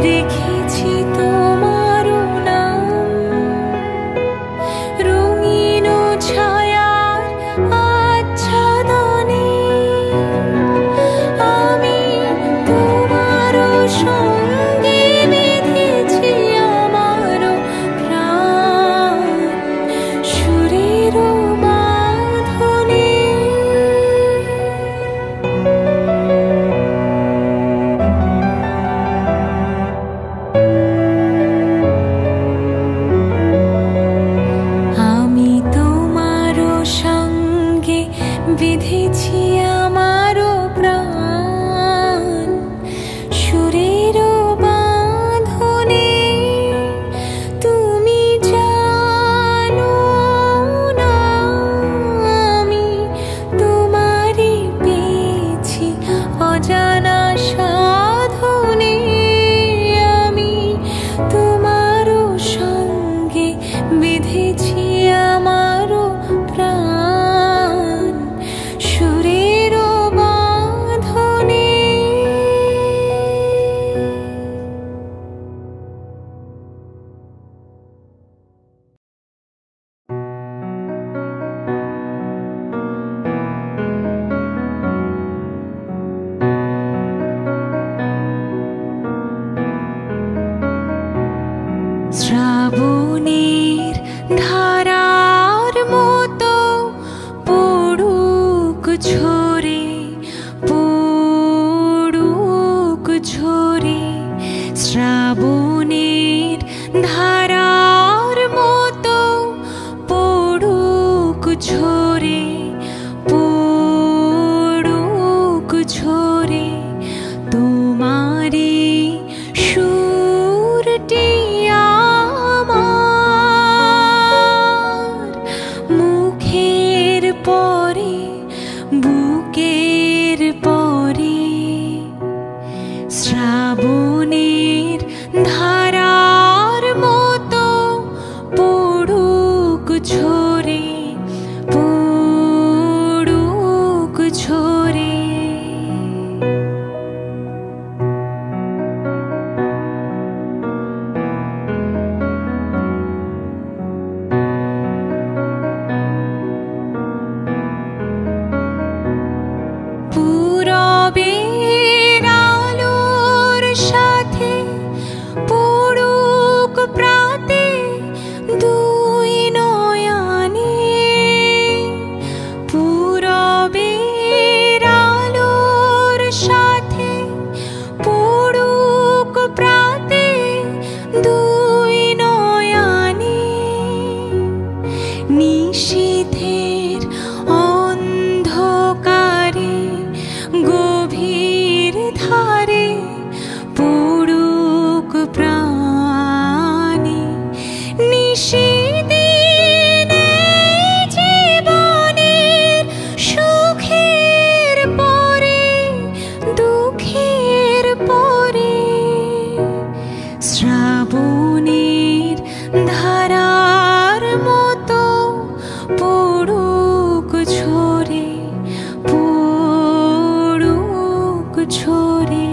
রেখেছি তোমারও নাম রঙিন ছায়ার আচ্ছাদনে আমি তোমারও সঙ্গে বেঁধেছি আমারও প্রাণ সুরেরও বাঁধনে আমি তোমারও সঙ্গে বেঁধেছি আমারও প্রাণ সুরেরও বাঁধনে তুমি জানো না আমি তোমারই পেয়েছি অজানা সাধনে আমি তোমারও সঙ্গে বেঁধেছি আমারও প্রাণ সুরেরও বাঁধনে শ্রাবণের ধারার মতো পড়ুক ঝরে পড়ুক ঝরে শ্রাবণের ধারার মতো পড়ুক ঝরে পড়ুক ঝরে তোমারি সুরটি আমার মুখের পরে বুকের পরে শ্রাবণের ধারার মতো পড়ুক ঝরে পড়ুক ঝরে পূরবের আলোর সাথে পড়ুক প্রাতে দুই নয়নে পূরবের আলোর সাথে পড়ুক প্রাতে দুই নয়নে নিশীথের অন্ধকারে গভীর ধারে পড়ুক প্রাণে নিশিদিনে জীবনের সুখের পরে দুঃখের পরে শ্রাবণের ধারার মতো পড়ুক ঝরে পড়ুক ঝরে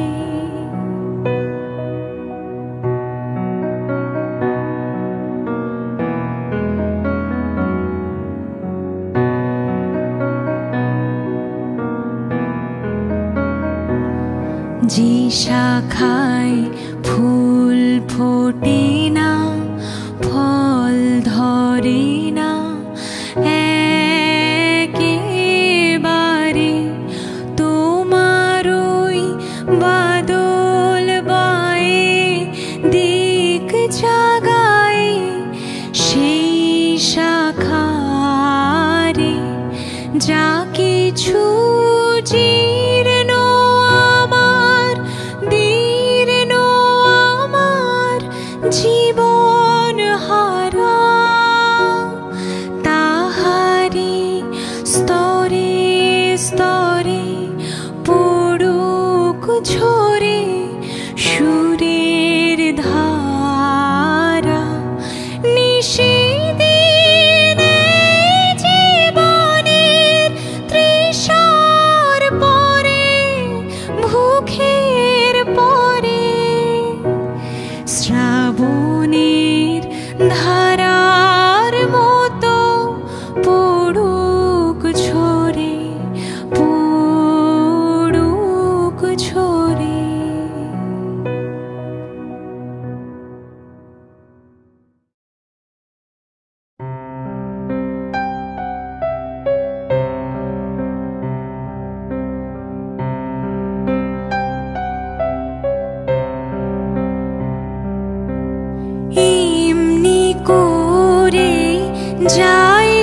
যে শাখায় ফুল ফোটে না ফল ধরে না একেবারে তোমারই বাদল বায়ে দিক জাগায় সেই শাখারে যা কিছু জীর্ণ আমার দীর্ণ আমার জীবন হারা তাহারি স্তরে স্তরে পড়ুক ঝরে সুরের ধারা নিশিদিনে জীবনের তৃষার পরে ভুখের পরে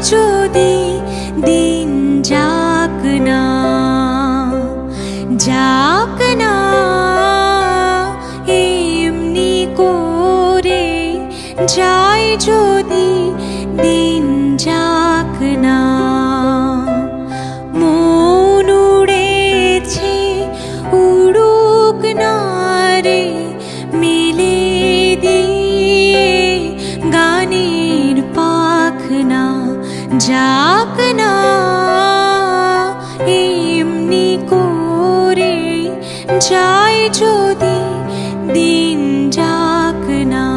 যদি দিন যাক না, যাক না এমনি করে, যায় যদি দিন যাক না। মন উড়েছে উড়ুক না রে, মেলে দিয়ে গানের পাখনা, যাক না এমনি করে, যায় যদি দিন যাক না।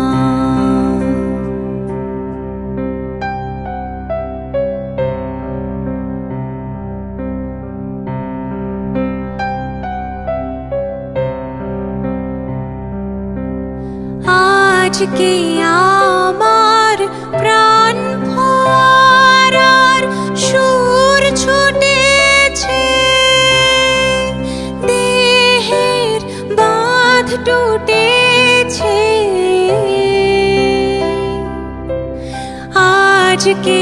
আজকে আমার প্রাণ ফোয়ারার সুর ছুটেছে, দেহের বাঁধ টুটেছে। আজকে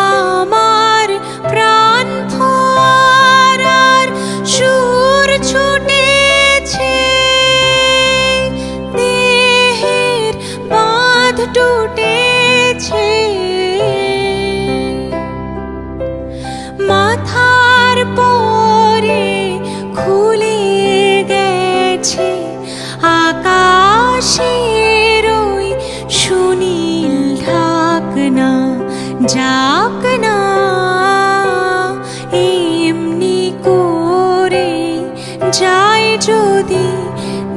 আমার প্রাণ ফোয়ারার সুর ছুটেছে, দেহের বাঁধ টুটেছে। মাথার পরে খুলে গেছে আকাশের ওই সুনীল ঢাকনা, যাক না এমনি করে, যায় যদি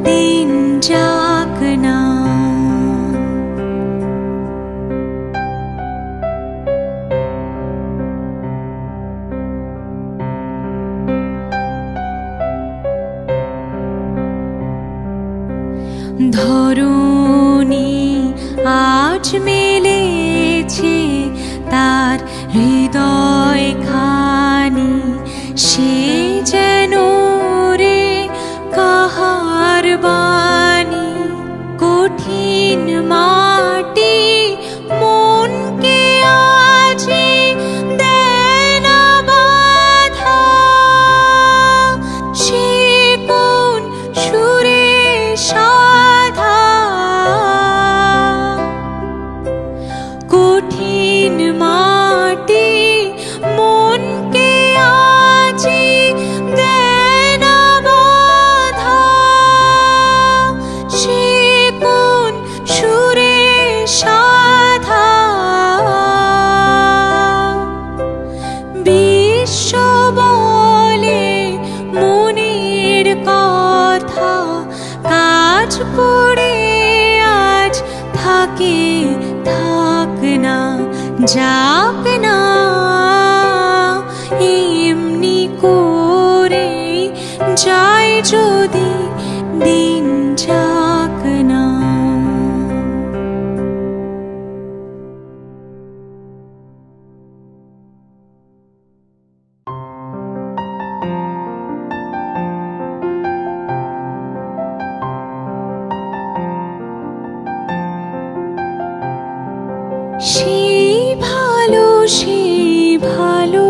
দিন যাক না। ধরণী আজ মেলেছে তার হৃদয় খানি, সে যেন রে কাহার বাণী। কঠিন মাটি মনকে আজি দেয় না বাধা, সে কোন সুরে সাধা। কঠিন মাটি মনকে আজি দেয় না বাধা, সে কোন সুরে সাধা। বিশ্ব বলে মনের কথা, কাজ পড়ে আজ থাকে থাক না, যাক না এমনি করে, যায় যদি দিন যাক না। সেই ভালো, সেই ভালো,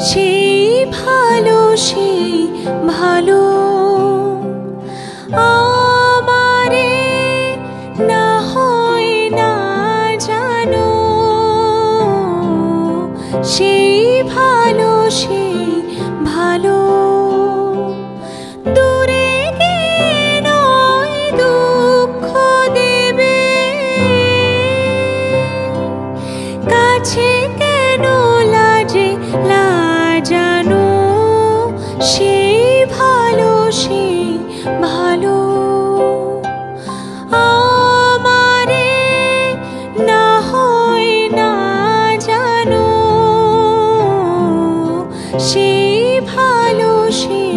সেই ভালো, সেই ভালো আমারে না হয় না জানো, সেই ভালো, সেই ভালো। দূরে গিয়ে নয় দুঃখ দেবে, কাছে কেন লাজে লাজানো, সেই ভালো, সেই ভালো আমারে না হয় না জানো, সেই ভালো, সেই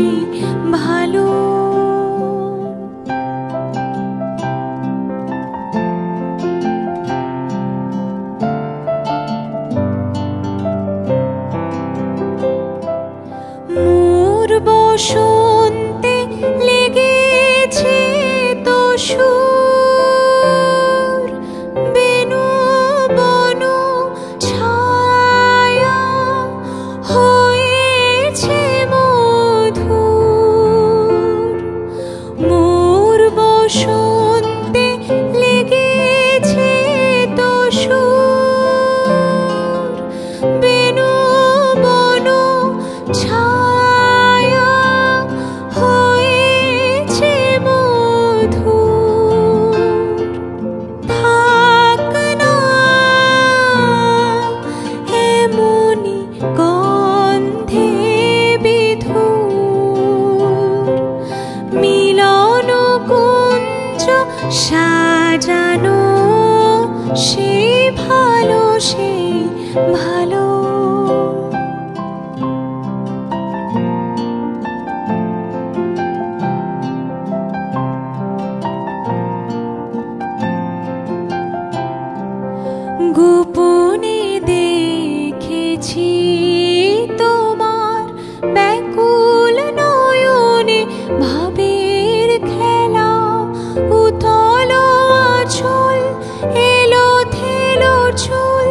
ভালো। মোর বসন্তে লেগেছে তো সুর, বেনু বনু সাজানো সেই ভালো, সেই ভালো। গোপনে দেখেছি তোমার ব্যাকুল নয়নে ভাবের খেলা, উতল আঁচল এলো থেলো চুল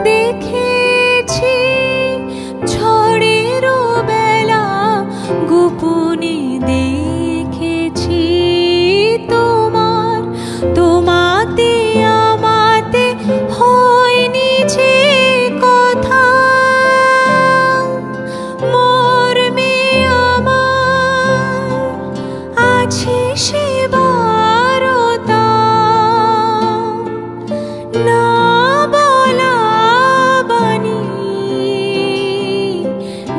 দেখেছি ঝড়ের বেলা। গোপনে দেখেছি তোমার, তোমাতে আমাতে হয়নি যে কথা, মর্মে আমার আছে সে বারতা। না বলা বাণী,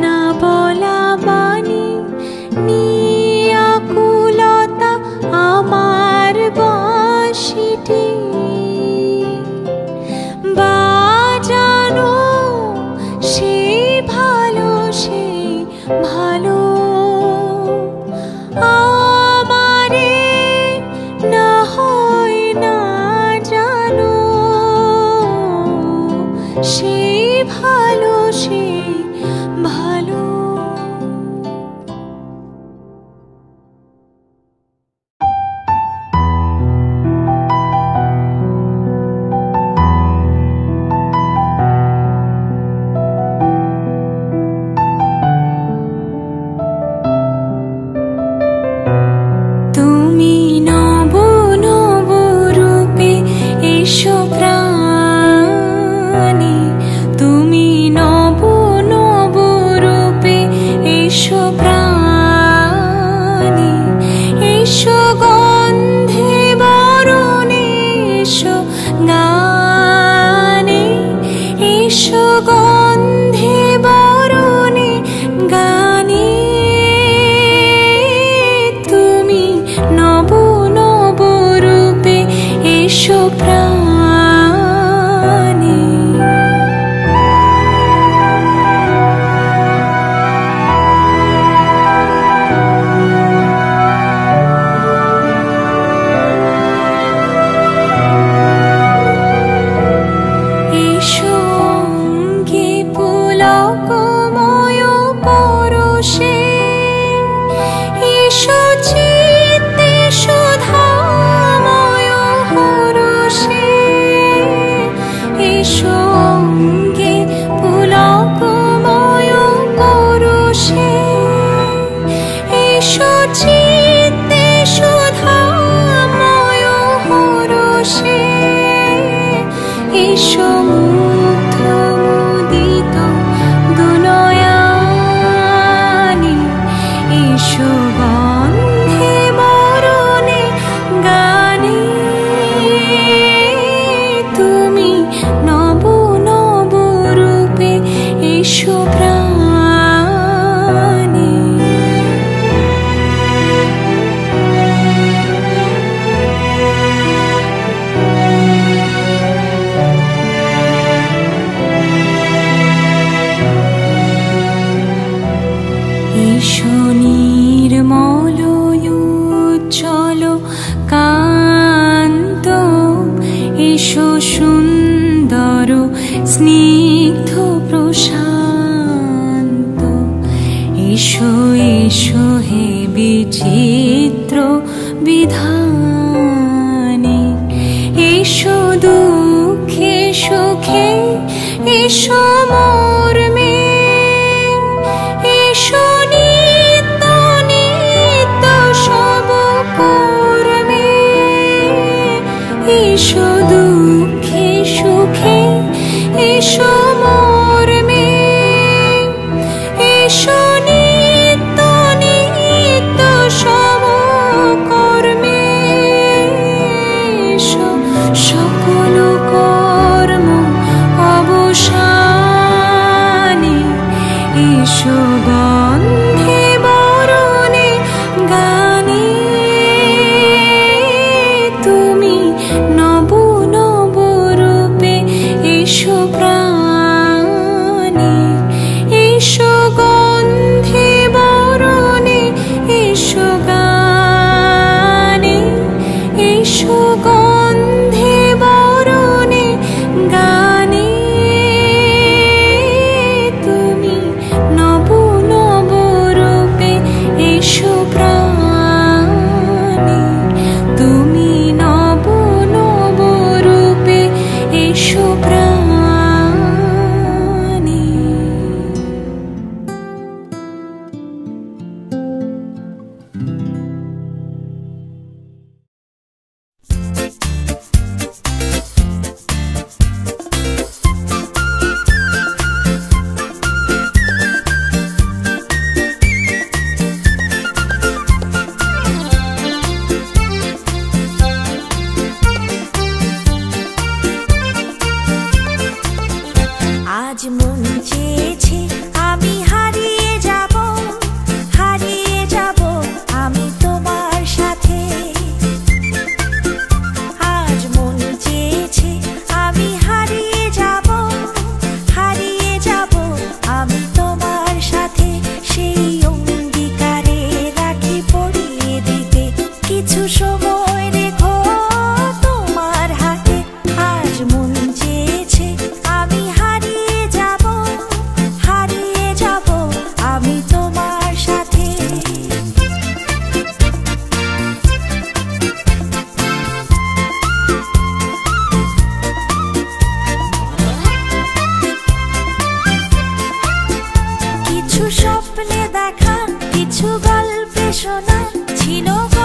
না বলা বাণী, নিয়াকুলতা আমার বাঁশিটি বাজানো সেই ভালো, সেই ভালো। আমারে না হয় না জানো সেই ভালো, সেই ভালো। তুমি নব নব রূপে এসো প্রাণে, তুমি নব নব রূপে এসো প্রাণে। এসো গন্ধে বরণে, এসো গানে, এসো গন্ধে বরণে গানে। তুমি নব নব রূপে এসো প্রাণে। এসো অঙ্গে পুলকময় পরশে, এসো চিত্তে সুধাময় হরষে। এসো অঙ্গে পুলকময় পরশে, এসো চিত্তে সুধাময় হরষে। এসো মুগ্ধ মুদিত দুনয়নে, এসো গন্ধে বরণে গানে। তুমি নব নব রূপে এসো প্রাণে। এসো নির্মল উজ্জ্বল কান্ত, এসো সুন্দর স্নিগ্ধ প্রশান্ত। এসো এসো হে বিচিত্র বিধানে, এসো দুঃখে সুখে, এসো মর্মে। এসো নিত্য নিত্য সব কর্মে, এসো দুঃখে সুখে, এসো মর্মে। এসো নিত্য নিত্য সব কর্মে, এসো সকল কর্ম অবসান। কিছু গল্পে শোনা ছিল।